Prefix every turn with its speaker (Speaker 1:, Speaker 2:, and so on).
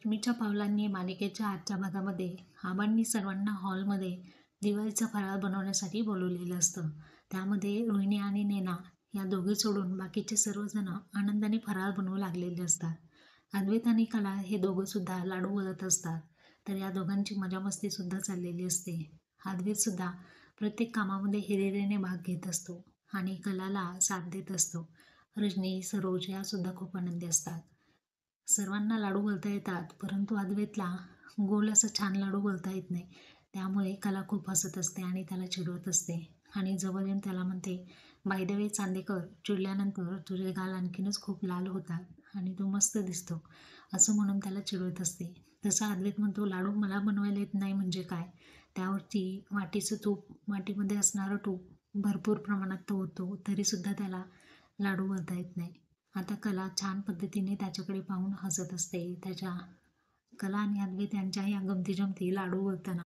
Speaker 1: लक्ष्मीच्या पावलांनी मालिकेच्या आजच्या भागामध्ये आबांनी सर्वांना हॉलमध्ये दिवाळीचा फराळ बनवण्यासाठी बोलवलेलं असतं. त्यामध्ये रोहिणी आणि नैना या दोघी सोडून बाकीचे सर्वजण आनंदाने फराळ बनवू लागलेले असतात. अद्वैत आणि कला हे दोघं सुद्धा लाडू वळत असतात. तर या दोघांची मजामस्ती सुद्धा चाललेली असते. अद्वैत सुद्धा प्रत्येक कामामध्ये हिरिरीने भाग घेत असतो आणि कलाला साथ देत असतो. रजनी, सरोज या सुद्धा खूप आनंदी असतात. सर्वांना लाडू वळता येतात, परंतु अद्वैतला गोल असं छान लाडू वळता येत नाही. त्यामुळे कला खूप हसत असते आणि त्याला चिडवत असते आणि जवळ येऊन त्याला म्हणते, बाय द वे चांदेकर, चिडल्यानंतर तुझे गाल आणखीनच खूप लाल होतात आणि तू मस्त दिसतो, असं म्हणून त्याला चिडवत असते. तसा अद्वैत म्हणतो, लाडू मला बनवायला येत नाही म्हणजे काय? त्यावरती वाटीचं तूप, वाटीमध्ये असणारं तूप भरपूर प्रमाणात तो होतो, तरीसुद्धा त्याला लाडू वळता येत नाही. आता कला छान पद्धतीने त्याच्याकडे पाहून हसत असते. कला आणि अद्वैत यांच्या या गमती जमती लाडू वळताना